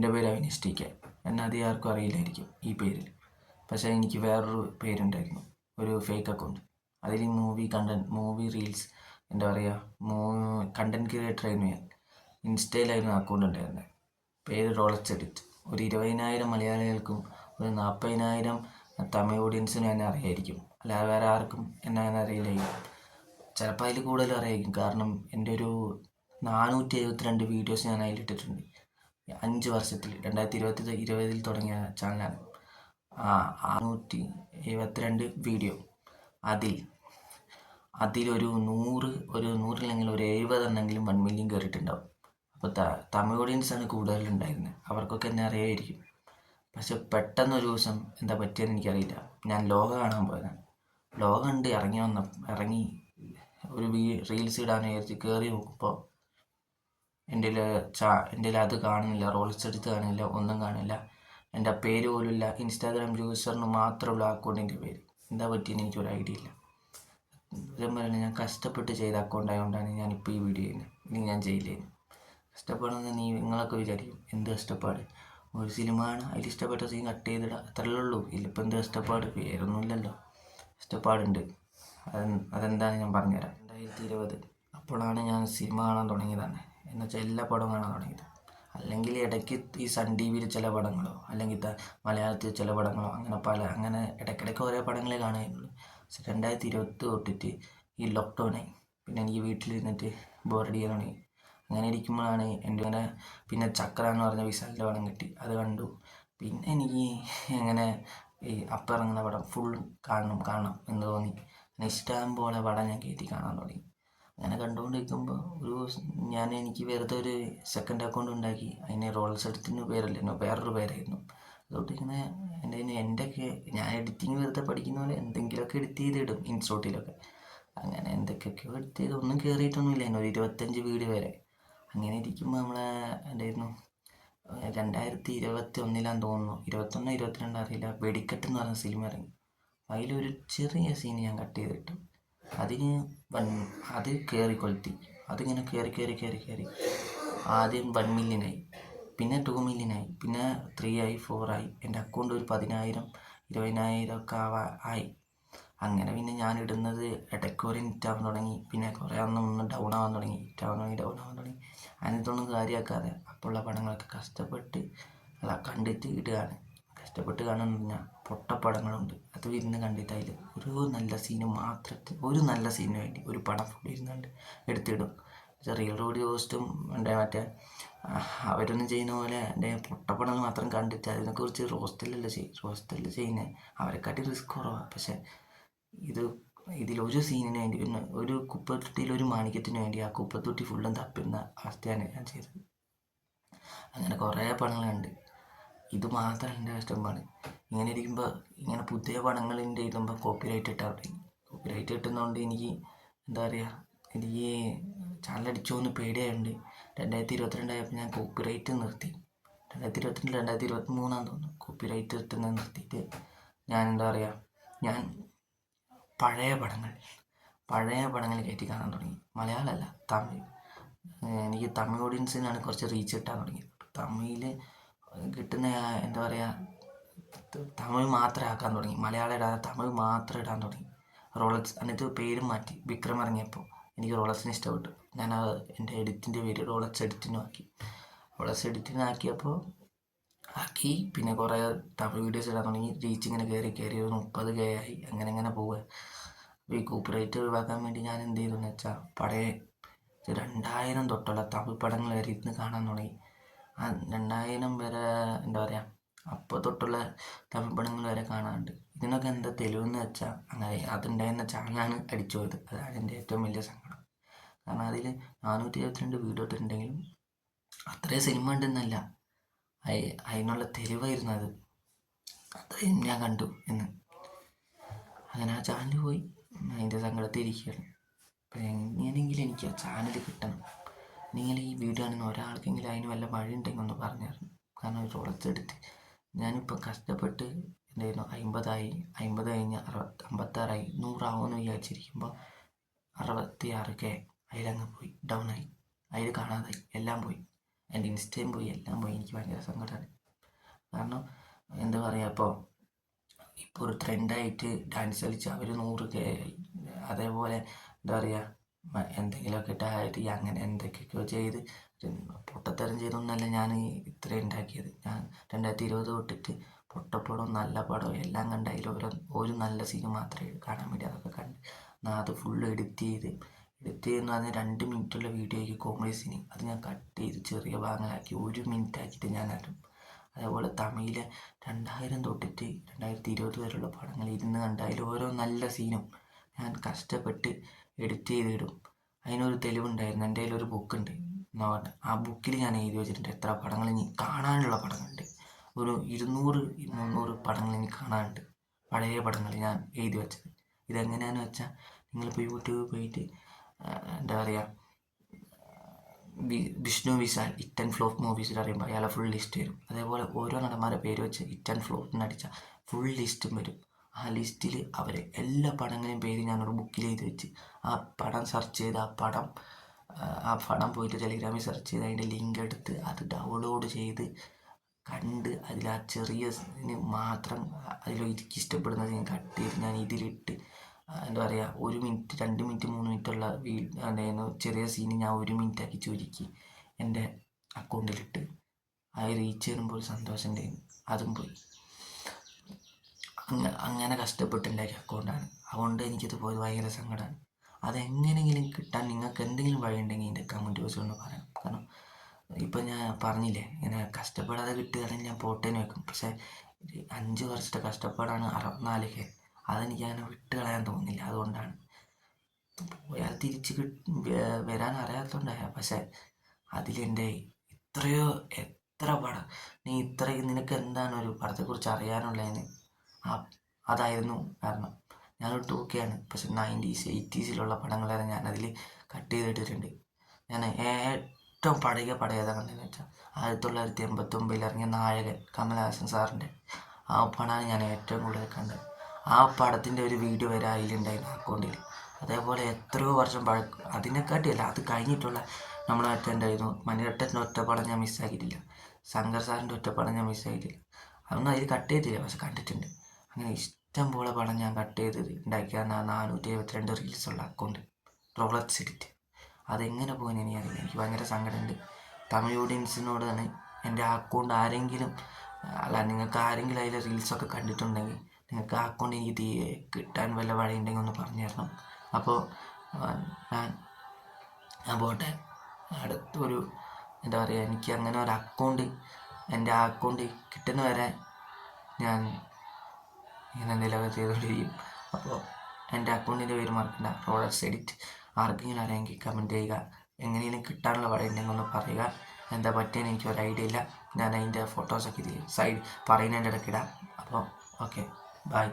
എൻ്റെ പേര് Avinesh T K. എന്നെ അധികം ആർക്കും അറിയില്ലായിരിക്കും ഈ പേരിൽ. പക്ഷേ എനിക്ക് വേറൊരു പേരുണ്ടായിരുന്നു, ഒരു ഫേക്ക് അക്കൗണ്ട്. അതിൽ മൂവി റീൽസ് എന്താ പറയുക, കണ്ടൻറ് ക്രിയേറ്റർ ആയിരുന്നു ഞാൻ. ഇൻസ്റ്റയിലായിരുന്നു അക്കൗണ്ട് ഉണ്ടായിരുന്നത്. പേര് റോളക്സ് എഡിറ്റ്. ഒരു 20,000 മലയാളികൾക്കും ഒരു 40,000 തമിഴ് ഓഡിയൻസിനും എന്നെ അറിയായിരിക്കും. അല്ലാതെ വേറെ ആർക്കും എന്നെ അറിയില്ലായിരിക്കും. ചിലപ്പോൾ അതിൽ കൂടുതലും അറിയായിരിക്കും. കാരണം എൻ്റെ ഒരു 472 വീഡിയോസ് ഞാൻ അതിലിട്ടിട്ടുണ്ട് 5 വർഷത്തിൽ. 2020 തുടങ്ങിയ ചാനലാണ്. 672 വീഡിയോ. അതിലൊരു 100 ഒരു 70 എണ്ണെങ്കിലും 1 മില്യൺ കയറിയിട്ടുണ്ടാവും. അപ്പോൾ തമിഴ് ഓഡിയൻസാണ് കൂടുതലുണ്ടായിരുന്നത്. അവർക്കൊക്കെ എന്നെ അറിയായിരിക്കും. പക്ഷെ പെട്ടെന്നൊരു ദിവസം എന്താ പറ്റിയെന്ന് എനിക്കറിയില്ല. ഞാൻ ലോക കാണാൻ പോയതാണ്. ലോക കണ്ട് ഇറങ്ങി ഒരു റീൽസ് ഇടാൻ വിചാരിച്ച് കയറി നോക്കുമ്പോൾ എൻ്റെ അത് കാണുന്നില്ല, റോൾസ് എടുത്ത് കാണില്ല, ഒന്നും കാണില്ല. എൻ്റെ പേര് പോലും ഇല്ല. ഇൻസ്റ്റാഗ്രാം യൂസറിന് മാത്രമുള്ള അക്കൗണ്ടിൻ്റെ പേര്. എന്താ പറ്റിയെന്ന് എനിക്കൊരു ഐഡിയ ഇല്ല. ഇതുപോലെ ഞാൻ കഷ്ടപ്പെട്ട് ചെയ്ത അക്കൗണ്ട് ആയതുകൊണ്ടാണ് ഞാനിപ്പോൾ ഈ വീഡിയോ ചെയ്യുന്നത്. ഇനി ഞാൻ ചെയ്യില്ലായിരുന്നു. കഷ്ടപ്പാടെന്ന് നിങ്ങളൊക്കെ വിചാരിക്കും, എന്ത് കഷ്ടപ്പാട്, ഒരു സിനിമ ആണ്, അതിൽ ഇഷ്ടപ്പെട്ട സീൻ കട്ട് ചെയ്തിടുക, അത്രയല്ലേ ഉള്ളൂ. ഇതിലിപ്പോൾ എന്ത് കഷ്ടപ്പാട്, വേറൊന്നുമില്ലല്ലോ. കഷ്ടപ്പാടുണ്ട്. അതെന്താണ് ഞാൻ പറഞ്ഞുതരാം. 2020 അപ്പോഴാണ് ഞാൻ സിനിമ കാണാൻ തുടങ്ങിയതാണ്. എന്നുവെച്ചാൽ എല്ലാ പടവും കാണാൻ തുടങ്ങിയത്. അല്ലെങ്കിൽ ഇടയ്ക്ക് ഈ സൺ ടി വിയിൽ ചില പടങ്ങളോ അല്ലെങ്കിൽ മലയാളത്തിൽ ചില പടങ്ങളോ അങ്ങനെ ഇടയ്ക്കിടയ്ക്ക് ഓരോ പടങ്ങളെ കാണുകയുള്ളൂ. പക്ഷെ 2020 തൊട്ടിട്ട് ഈ ലോക്ക്ഡൗണായി. പിന്നെ എനിക്ക് വീട്ടിലിരുന്നിട്ട് ബോറടിക്കാൻ തുടങ്ങി. അങ്ങനെ ഇരിക്കുമ്പോഴാണ് എൻ്റെ പിന്നെ ചക്ര എന്ന് പറഞ്ഞ വിശാലിൻ്റെ പടം കിട്ടി. അത് കണ്ടു. പിന്നെ എനിക്ക് അങ്ങനെ ഈ അപ്പം ഇറങ്ങുന്ന പടം ഫുൾ കാണണം എന്ന് തോന്നി. ഇഷ്ടം പോലെ പടം ഞാൻ കയറ്റി കാണാൻ തുടങ്ങി. അങ്ങനെ കണ്ടുകൊണ്ടിരിക്കുമ്പോൾ എനിക്ക് വെറുതെ ഒരു സെക്കൻഡ് അക്കൗണ്ട് ഉണ്ടാക്കി. അതിന് റോൾസ് എഡിറ്റിന് പേരല്ലായിരുന്നു, വേറൊരു പേരായിരുന്നു. അതുകൊണ്ട് ഇങ്ങനെ എൻ്റെയൊക്കെ ഞാൻ എഡിറ്റിങ് വെറുതെ പഠിക്കുന്ന പോലെ എന്തെങ്കിലുമൊക്കെ എഡിറ്റ് ചെയ്തിടും ഇൻസ്റ്റോട്ടിലൊക്കെ. അങ്ങനെ എന്തൊക്കെയൊക്കെയോ എഡിറ്റ് ചെയ്ത് ഒന്നും കയറിയിട്ടൊന്നുമില്ല. ഒരു 25 വീഡിയോ വരെ. അങ്ങനെ ഇരിക്കുമ്പോൾ എന്തായിരുന്നു 2021 തോന്നുന്നു, 21 22 അറിയില്ല, വെടിക്കെട്ട് എന്ന് പറഞ്ഞ സിനിമ ഇറങ്ങി. അതിലൊരു ചെറിയ സീൻ ഞാൻ കട്ട് ചെയ്തിട്ടു. അത് കയറി കൊളുത്തി. അതിങ്ങനെ കയറി ആദ്യം 1 മില്യനായി, പിന്നെ 2 മില്യനായി, പിന്നെ 3 ആയി, 4 ആയി. എൻ്റെ അക്കൗണ്ട് ഒരു 10,000 20,000 ഒക്കെ ആയി. അങ്ങനെ പിന്നെ ഞാൻ ഇടുന്നത് ഇടയ്ക്ക് ഒരു ഹിറ്റാവാൻ തുടങ്ങി. പിന്നെ കുറേ ഒന്ന് ഡൗൺ ആവാൻ തുടങ്ങി. അതിനൊന്നും കാര്യമാക്കാതെ അപ്പോഴുള്ള പടങ്ങളൊക്കെ കഷ്ടപ്പെട്ട് കണ്ടിട്ട് ഇടുകയാണ്. കഷ്ടപ്പെട്ട് കാണുമെന്ന് പറഞ്ഞാൽ പൊട്ടപ്പടങ്ങളുണ്ട്. അത് ഇരുന്ന് കണ്ടിട്ട് അതിൽ ഒരു നല്ല സീനിന് വേണ്ടി ഒരു പടം ഫുൾ ഇരുന്നുകൊണ്ട് എടുത്തിടും. റിയൽ റോഡ് ഹോസ്റ്റും അവരൊന്നും ചെയ്യുന്ന പോലെ എൻ്റെ പൊട്ടപ്പടങ്ങൾ മാത്രം കണ്ടിട്ട് അതിനെക്കുറിച്ച് റോസ്റ്റല്ലല്ലോ ചെയ്യുന്നത്. അവരെക്കാട്ടി റിസ്ക് കുറവാണ്. പക്ഷെ ഇതിലൊരു സീനിന് വേണ്ടി, ഒരു കുപ്പത്തൊട്ടിയിൽ ഒരു മാണിക്യത്തിന് വേണ്ടി ആ കുപ്പത്തൊട്ടി ഫുള്ളും തപ്പുന്ന അവസ്ഥയാണ് ഞാൻ ചെയ്തത്. അങ്ങനെ കുറേ പടങ്ങളുണ്ട്. ഇത് മാത്രം എൻ്റെ കഷ്ടപ്പാട്. ഇങ്ങനെ ഇരിക്കുമ്പോൾ ഇങ്ങനെ പുതിയ പടങ്ങളിൻ്റെ ഇടുമ്പോൾ കോപ്പിറൈറ്റ് ഇട്ടാൽ തുടങ്ങി. കോപ്പിറൈറ്റ് കിട്ടുന്നതുകൊണ്ട് എനിക്ക് എനിക്ക് ചാനലടിച്ചോന്ന് പേടിയായുണ്ട്. 2022 ആയപ്പോൾ ഞാൻ കോപ്പിറൈറ്റ് നിർത്തി. 2022 2023 തോന്നുന്നു കോപ്പിറൈറ്റ് കിട്ടുന്നത് നിർത്തിയിട്ട് ഞാൻ പഴയ പടങ്ങൾ കയറ്റി കാണാൻ തുടങ്ങി. മലയാളമല്ല, തമിഴ്. എനിക്ക് തമിഴ് ഓഡിയൻസിനാണ് കുറച്ച് റീച്ച് കിട്ടാൻ തുടങ്ങിയത്. തമിഴിൽ കിട്ടുന്ന തമിഴ് മാത്രം ആക്കാൻ തുടങ്ങി. മലയാളം ഇടാതെ തമിഴ് മാത്രം ഇടാൻ തുടങ്ങി. റോളക്സ്. എന്നിട്ട് പേരും മാറ്റി. വിക്രം ഇറങ്ങിയപ്പോൾ എനിക്ക് റോളക്സിന് ഇഷ്ടപ്പെട്ടു. ഞാൻ എൻ്റെ എഡിറ്റിൻ്റെ പേര് റോളക്സ് എഡിറ്റിനാക്കി. ആക്കി. പിന്നെ കുറേ തമിഴ് വീഡിയോസ് ഇടാൻ തുടങ്ങി. റീച്ച് ഇങ്ങനെ കയറി 30K ആയി. അങ്ങനെ പോവുക. അപ്പോൾ ഈ കോപ്പിറൈറ്റ് ഒഴിവാക്കാൻ വേണ്ടി ഞാൻ എന്ത് ചെയ്തെന്ന് വെച്ചാൽ പഴയ 2000 തൊട്ടുള്ള തമിഴ് പടങ്ങൾ വരെ ഇരുന്ന് കാണാൻ തുടങ്ങി. 2000 വരെ അപ്പോൾ തൊട്ടുള്ള തമിഴ് പടങ്ങൾ വരെ കാണാറുണ്ട്. ഇതിനൊക്കെ എന്താ തെളിവെന്ന് വെച്ചാൽ അങ്ങനെ അതുണ്ടായിരുന്ന ചാനലാണ് അടിച്ചു പോയത്. അതാണ് എൻ്റെ ഏറ്റവും വലിയ സങ്കടം. കാരണം അതിൽ 472 വീഡിയോ ഇട്ടിട്ടുണ്ടെങ്കിലും അത്രയും സിനിമ ഉണ്ടെന്നല്ല, അതിനുള്ള തെളിവായിരുന്നു അത്. അത്രയും ഞാൻ കണ്ടു എന്ന്. അങ്ങനെ ആ ചാനൽ പോയി. അതിൻ്റെ സങ്കടത്തിൽ ഇരിക്കുകയാണ്. അപ്പം എങ്ങനെയെങ്കിലും എനിക്ക് ആ ചാനൽ കിട്ടണം. നിങ്ങൾ ഈ വീഡിയോ കാണുന്ന ഒരാൾക്കെങ്കിലും അതിന് വല്ല വഴി ഉണ്ടെങ്കിൽ ഒന്ന് പറഞ്ഞു തരണം. കാരണം ഒരു റോളക്സ് എടുത്ത് ഞാനിപ്പോൾ കഷ്ടപ്പെട്ട് 50 ആയി, 50 കഴിഞ്ഞ് 56 ആയി, 100 ആവുമെന്ന് വിചാരിച്ചിരിക്കുമ്പോൾ 66K അതിലങ്ങ് പോയി, ഡൗൺ ആയി. അതിൽ കാണാതായി, എല്ലാം പോയി. എൻ്റെ ഇൻസ്റ്റയും പോയി, എല്ലാം പോയി. എനിക്ക് ഭയങ്കര സങ്കടമാണ്. കാരണം എന്താ പറയുക, ഇപ്പോൾ ഒരു ട്രെൻഡായിട്ട് ഡാൻസ് കളിച്ച് അവർ 100K, അതേപോലെ എന്താ പറയുക എന്തെങ്കിലുമൊക്കെ ഇട്ടായിട്ട് അങ്ങനെ എന്തൊക്കെയൊക്കെയോ ചെയ്ത് പൊട്ടത്തരം ചെയ്തൊന്നല്ല ഞാൻ ഇത്രയും ഉണ്ടാക്കിയത്. ഞാൻ 2020 തൊട്ടിട്ട് പൊട്ടപ്പടവും നല്ല പടവും എല്ലാം കണ്ട് അതിൽ ഒരു നല്ല സീൻ മാത്രമേ കാണാൻ വേണ്ടി അതൊക്കെ കണ്ട് അത് ഫുള്ള് എഡിറ്റ് ചെയ്യുന്ന അതിന് 2 മിനിറ്റുള്ള വീഡിയോയ്ക്ക് കോമഡി സീൻ അത് ഞാൻ കട്ട് ചെയ്ത് ചെറിയ ഭാഗങ്ങളാക്കി 1 മിനിറ്റ് ആക്കിയിട്ട് ഞാൻ ഇടും. അതേപോലെ തമിഴിലെ 2000 തൊട്ടിട്ട് 2020 വരെയുള്ള പടങ്ങൾ ഇരുന്ന് കണ്ട് അതിൽ ഓരോ നല്ല സീനും ഞാൻ കഷ്ടപ്പെട്ട് എഡിറ്റ് ചെയ്തിടും. അതിനൊരു തെളിവുണ്ടായിരുന്നു. എൻ്റെ കയ്യിലൊരു ബുക്കുണ്ട്, ആ ബുക്കിൽ ഞാൻ എഴുതി വെച്ചിട്ടുണ്ട് എത്ര പടങ്ങൾ ഇനി കാണാനുള്ള പടങ്ങളുണ്ട്. ഒരു 200-300 പടങ്ങൾ ഇനി കാണാനുണ്ട്, പഴയ പടങ്ങൾ ഞാൻ എഴുതി വെച്ചത്. ഇതെങ്ങനെയാണെന്ന് വെച്ചാൽ നിങ്ങളിപ്പോൾ യൂട്യൂബിൽ പോയിട്ട് എന്താ പറയുക Vishnu Vishal hit and flop മൂവീസിൽ അറിയുമ്പോൾ അയാളെ ഫുൾ ലിസ്റ്റ് വരും. അതേപോലെ ഓരോ നടന്മാരുടെ പേര് വെച്ച് ഹിറ്റ് ആൻഡ് ഫ്ലോപ്പ് എന്നടിച്ചാൽ ഫുൾ ലിസ്റ്റും വരും. ആ ലിസ്റ്റിൽ അവരെ എല്ലാ പടങ്ങളെയും പേര് ഞാനൊരു ബുക്കിൽ എഴുതി വെച്ച് ആ പടം സെർച്ച് ചെയ്ത് ആ പടം പോയിട്ട് ടെലിഗ്രാമിൽ സെർച്ച് ചെയ്ത് അതിൻ്റെ ലിങ്ക് എടുത്ത് അത് ഡൗൺലോഡ് ചെയ്ത് കണ്ട് അതിൽ ആ ചെറിയ മാത്രം അതിൽ എനിക്ക് ഇഷ്ടപ്പെടുന്ന സീൻ കട്ട് ചെയ്ത് ഞാൻ ഇതിലിട്ട് എന്താ പറയുക 1 മിനിറ്റ് 2 മിനിറ്റ് 3 മിനിറ്റുള്ള എന്തായിരുന്നു ചെറിയ സീന് ഞാൻ 1 മിനിറ്റ് ആക്കി ചുരുക്കി എൻ്റെ അക്കൗണ്ടിലിട്ട് അത് റീച്ച് ചെയ്യുമ്പോൾ സന്തോഷം ഉണ്ടായിരുന്നു. അതും പോയി. അങ്ങനെ കഷ്ടപ്പെട്ടുണ്ടാക്കിയ അക്കൗണ്ടാണ്. അതുകൊണ്ട് എനിക്കിത് പോയത് ഭയങ്കര സങ്കടമാണ്. അതെങ്ങനെയെങ്കിലും കിട്ടാൻ നിങ്ങൾക്ക് എന്തെങ്കിലും വഴി ഉണ്ടെങ്കിൽ എൻ്റെ കമൻറ്റ് ബോക്സിൽ ഒന്ന് പറയണം. കാരണം ഇപ്പം ഞാൻ പറഞ്ഞില്ലേ, ഇങ്ങനെ കഷ്ടപ്പെടാതെ കിട്ടുകയാണെങ്കിൽ ഞാൻ പോട്ടേന്ന് വെക്കും. പക്ഷേ 5 വർഷത്തെ കഷ്ടപ്പാടാണ് 64K. അതെനിക്ക് അങ്ങനെ വിട്ട് കളയാൻ തോന്നുന്നില്ല. അതുകൊണ്ടാണ് പോയാൽ തിരിച്ച് വരാൻ അറിയാത്തതുകൊണ്ടായ. പക്ഷേ അതിലെൻ്റെ എത്ര പടം നിനക്ക് എന്താണ് ഒരു പടത്തെക്കുറിച്ച് അറിയാനുള്ളതെന്ന് അതായിരുന്നു കാരണം. ഞാനൊരു 2K ആണ്, പക്ഷെ 90s 80s പടങ്ങളാണ് ഞാൻ അതിൽ കട്ട് ചെയ്തിട്ടിട്ടുണ്ട്. ഞാൻ ഏറ്റവും പഴയ പടം ഏതാ കണ്ടതെന്ന് വെച്ചാൽ 1989 ഇറങ്ങിയ നായകൻ കമലഹാസൻ സാറിൻ്റെ ആ പടമാണ് ഞാൻ ഏറ്റവും കൂടുതൽ കണ്ടത്. ആ പടത്തിൻ്റെ ഒരു വീഡിയോ വരെ അതിലുണ്ടായിരുന്നു അക്കൗണ്ടിൽ. അതേപോലെ എത്രയോ വർഷം അതിനെക്കാട്ടിയല്ല, അത് കഴിഞ്ഞിട്ടുള്ള നമ്മളെ ഉണ്ടായിരുന്നു മണിരത്നത്തിൻ്റെ ഒറ്റപ്പടം ഞാൻ മിസ്സാക്കിയിട്ടില്ല, ശങ്കർ സാറിൻ്റെ ഒറ്റപ്പടം ഞാൻ മിസ്സാക്കിയിട്ടില്ല. അതൊന്നും അതിൽ കട്ട് ചെയ്തിട്ടില്ല, പക്ഷെ കണ്ടിട്ടുണ്ട്. അങ്ങനെ ഇഷ്ടം പോലെ പടം ഞാൻ കട്ട് ചെയ്ത് ഉണ്ടാക്കിയ 472 റീൽസുള്ള അക്കൗണ്ട് റോളക്സ് എഡിറ്റ്. അതെങ്ങനെ പോകുമെന്ന് എനിക്കറിയില്ല. എനിക്ക് ഭയങ്കര സങ്കടമുണ്ട്. തമിഴ് ഓഡിയൻസിനോടാണ് എൻ്റെ ആ അക്കൗണ്ട് ആരെങ്കിലും നിങ്ങൾക്ക് ആരെങ്കിലും അതിലെ റീൽസൊക്കെ കണ്ടിട്ടുണ്ടെങ്കിൽ നിങ്ങൾക്ക് ആ അക്കൗണ്ട് എനിക്ക് കിട്ടാൻ വല്ല വഴിയുണ്ടെങ്കിൽ ഒന്ന് പറഞ്ഞു തരണം. അപ്പോൾ ഞാൻ പോട്ടെ. അടുത്തൊരു എന്താ പറയുക, എനിക്ക് അങ്ങനെ ഒരു അക്കൗണ്ട് എൻ്റെ ആ അക്കൗണ്ട് കിട്ടുന്ന വരെ ഞാൻ ഇങ്ങനെ എന്തെങ്കിലുമൊക്കെ ചെയ്തുകൊണ്ടിരിക്കും. അപ്പോൾ എൻ്റെ അക്കൗണ്ടിൻ്റെ പേര് മറക്കണ്ട, റോളക്സ് എഡിറ്റ്. ആർക്കെങ്കിലും അറിയാമെങ്കിൽ കമൻറ്റ് ചെയ്യുക. എങ്ങനെയെങ്കിലും കിട്ടാനുള്ള വഴിയുണ്ടെങ്കിൽ ഒന്ന് പറയുക. എന്താ പറ്റിയെന്ന് എനിക്ക് ഒരു ഐഡിയ ഇല്ല. ഞാൻ അതിൻ്റെ ഫോട്ടോസൊക്കെ ഇതിൽ പറയുന്നതിൻ്റെ ഇടയ്ക്കിടാം. അപ്പോൾ ഓക്കെ, ബൈ.